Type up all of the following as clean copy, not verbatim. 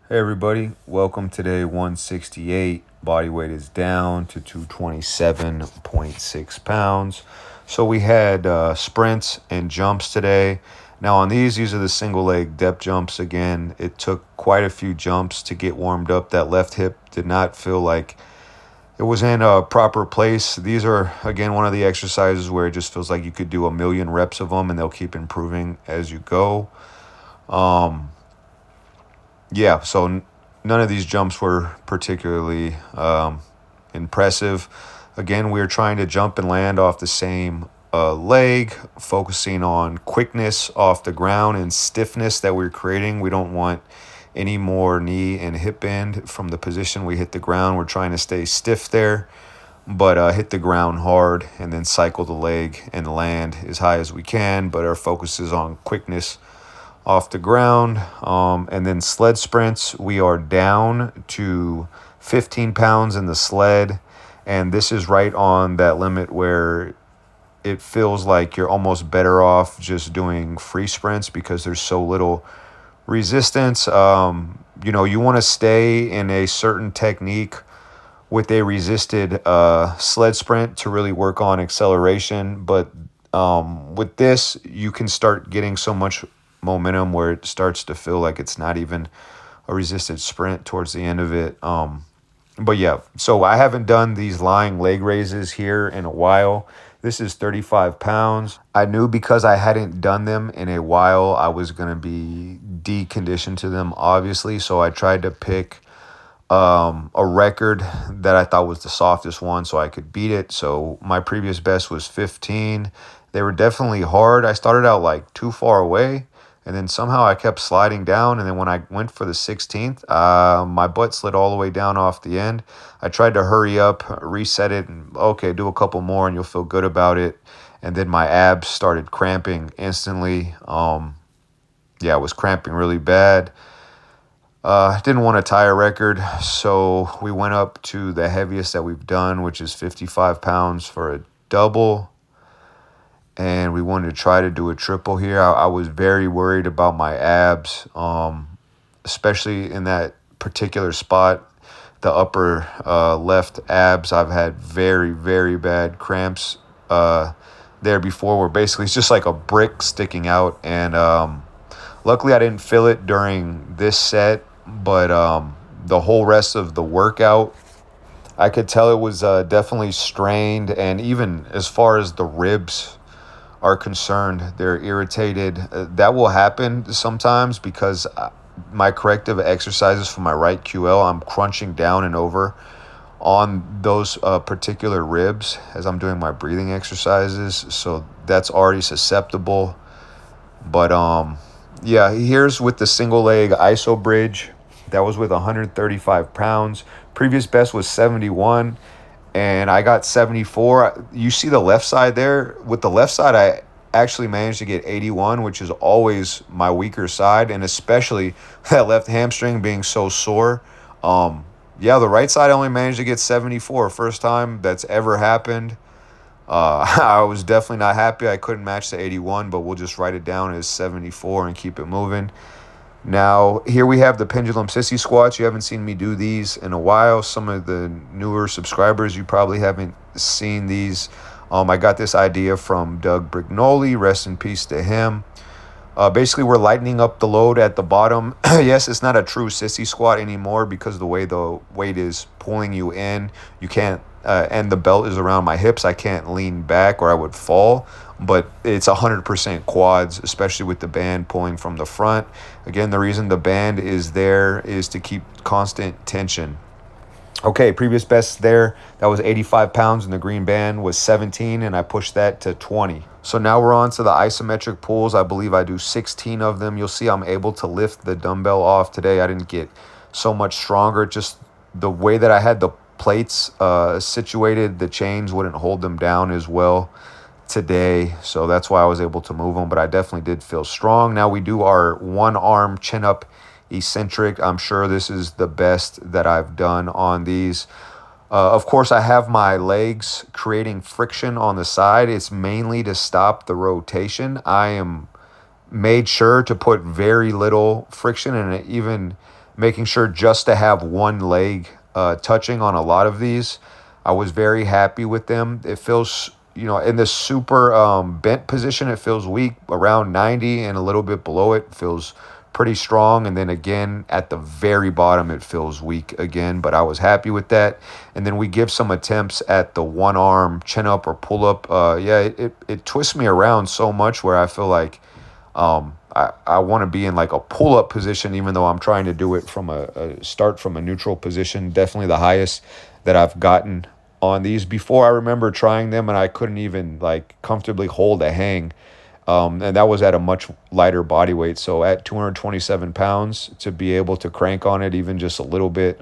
Hey everybody, welcome to day 168. Body weight is down to 227.6 pounds. So we had sprints and jumps today. Now on these are the single leg depth jumps again. It took quite a few jumps to get warmed up. That left hip did not feel like it was in a proper place. These are, again, one of the exercises where it just feels like you could do a million reps of them and they'll keep improving as you go. So none of these jumps were particularly impressive. Again, we are trying to jump and land off the same leg, focusing on quickness off the ground and stiffness that we're creating. We don't want any more knee and hip bend from the position we hit the ground. We're trying to stay stiff there, but hit the ground hard and then cycle the leg and land as high as we can. But our focus is on quickness off the ground. And then sled sprints, we are down to 15 pounds in the sled. And this is right on that limit where it feels like you're almost better off just doing free sprints because there's so little resistance. You want to stay in a certain technique with a resisted sled sprint to really work on acceleration. But with this, you can start getting so much momentum where it starts to feel like it's not even a resisted sprint towards the end of it. So I haven't done these lying leg raises here in a while. This is 35 pounds. I knew because I hadn't done them in a while, I was going to be deconditioned to them, obviously. So I tried to pick a record that I thought was the softest one so I could beat it. So my previous best was 15. They were definitely hard. I started out like too far away, and then somehow I kept sliding down. And then when I went for the 16th, my butt slid all the way down off the end. I tried to hurry up, reset it, and okay, do a couple more and you'll feel good about it. And then my abs started cramping instantly. I was cramping really bad. Didn't want to tie a record, so we went up to the heaviest that we've done, which is 55 pounds for a double. And we wanted to try to do a triple here. I was very worried about my abs, especially in that particular spot, the upper left abs. I've had very, very bad cramps there before, where basically it's just like a brick sticking out. And luckily I didn't feel it during this set, but the whole rest of the workout, I could tell it was definitely strained. And even as far as the ribs are concerned, they're irritated. That will happen sometimes because my corrective exercises for my right QL, I'm crunching down and over on those particular ribs as I'm doing my breathing exercises. So that's already susceptible. But here's with the single leg iso bridge. That was with 135 pounds. Previous best was 71. And I got 74. You see the left side there? With the left side, I actually managed to get 81, which is always my weaker side, and especially that left hamstring being so sore. The right side I only managed to get 74. First time that's ever happened. I was definitely not happy. I couldn't match the 81, but we'll just write it down as 74 and keep it moving. Now, here we have the Pendulum Sissy squats. You haven't seen me do these in a while. Some of the newer subscribers, you probably haven't seen these. I got this idea from Doug Brignoli. Rest in peace to him. Basically, we're lightening up the load at the bottom. Yes, it's not a true sissy squat anymore because the way the weight is pulling you in, you can't, and the belt is around my hips. I can't lean back or I would fall. But it's 100% quads, especially with the band pulling from the front. Again, the reason the band is there is to keep constant tension. Okay, previous best there, that was 85 pounds, and the green band was 17, and I pushed that to 20. So now we're on to the isometric pulls. I believe I do 16 of them. You'll see I'm able to lift the dumbbell off today. I didn't get so much stronger. Just the way that I had the plates situated, the chains wouldn't hold them down as well today, so that's why I was able to move them, but I definitely did feel strong. Now we do our one arm chin up eccentric. I'm sure this is the best that I've done on these. Of course, I have my legs creating friction on the side. It's mainly to stop the rotation. I am made sure to put very little friction, and even making sure just to have one leg touching on a lot of these. I was very happy with them. It feels, in this super bent position, it feels weak. Around 90 and a little bit below it feels pretty strong. And then again, at the very bottom, it feels weak again. But I was happy with that. And then we give some attempts at the one arm chin up or pull up. It twists me around so much where I feel like I want to be in like a pull up position, even though I'm trying to do it from a start from a neutral position. Definitely the highest that I've gotten on these. Before, I remember trying them and I couldn't even like comfortably hold a hang. And that was at a much lighter body weight. So at 227 pounds, to be able to crank on it even just a little bit,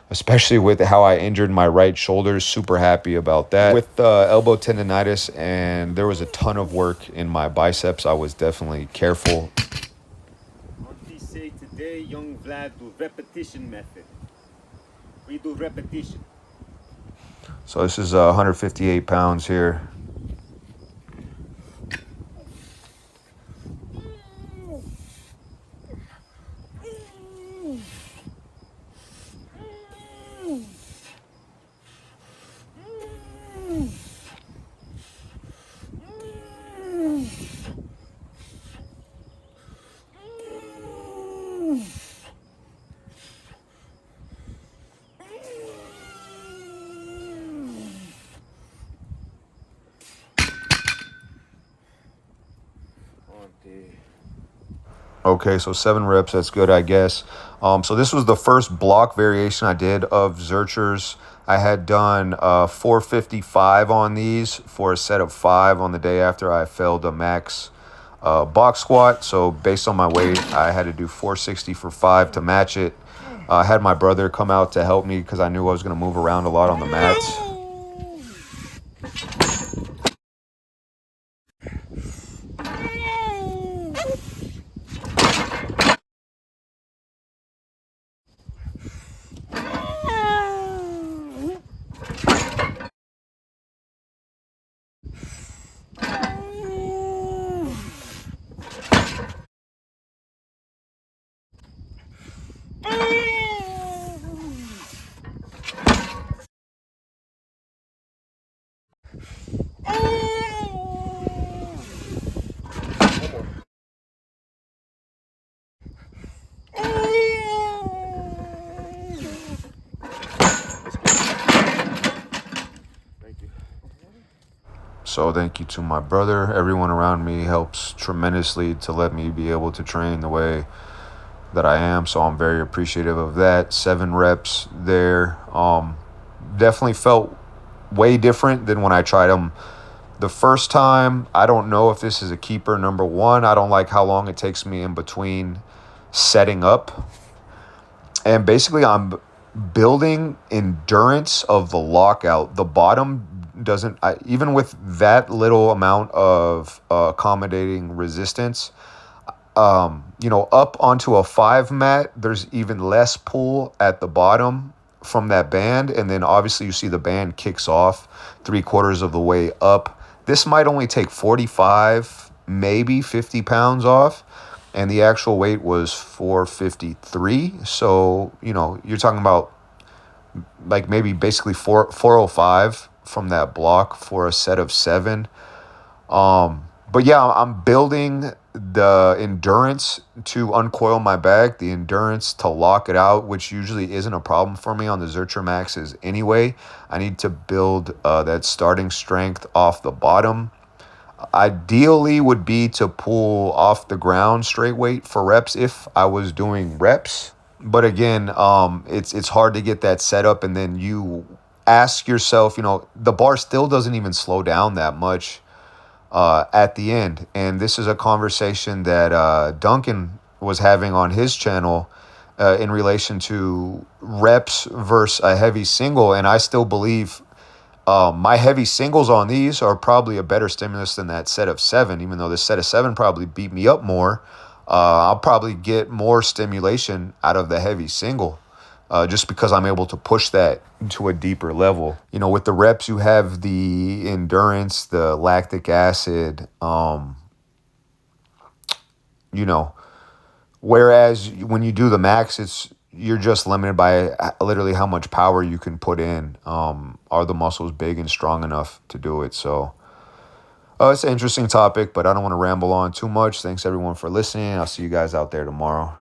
especially with how I injured my right shoulder, super happy about that. With elbow tendonitis, and there was a ton of work in my biceps, I was definitely careful. What we say today, young Vlad, do repetition method. We do repetition. So this is 158 pounds here. Okay, so 7 reps, that's good, I guess. So this was the first block variation I did of Zerchers. I had done 455 on these for a set of 5 on the day after I failed a max box squat. So based on my weight, I had to do 460 for 5 to match it. I had my brother come out to help me because I knew I was going to move around a lot on the mats. So thank you to my brother. Everyone around me helps tremendously to let me be able to train the way that I am. So I'm very appreciative of that. 7 reps there. Definitely felt way different than when I tried them the first time. I don't know if this is a keeper. Number one, I don't like how long it takes me in between setting up. And basically I'm building endurance of the lockout. The bottom doesn't, even with that little amount of accommodating resistance, up onto a 5 mat, there's even less pull at the bottom from that band. And then obviously you see the band kicks off 3/4 of the way up. This might only take 45, maybe 50 pounds off. And the actual weight was 453. So, you're talking about like maybe basically 405 from that block for a set of 7. But yeah, I'm building the endurance to uncoil my back, the endurance to lock it out, which usually isn't a problem for me on the Zercher Maxes anyway. I need to build that starting strength off the bottom. Ideally would be to pull off the ground straight weight for reps if I was doing reps. But again, it's hard to get that set up, and then you ask yourself, the bar still doesn't even slow down that much at the end. And this is a conversation that Duncan was having on his channel in relation to reps versus a heavy single. And I still believe my heavy singles on these are probably a better stimulus than that set of 7, even though the set of 7 probably beat me up more. I'll probably get more stimulation out of the heavy single just because I'm able to push that to a deeper level. With the reps, you have the endurance, the lactic acid, whereas when you do the max, it's you're just limited by literally how much power you can put in. Are the muscles big and strong enough to do it? So it's an interesting topic, but I don't want to ramble on too much. Thanks everyone for listening. I'll see you guys out there tomorrow.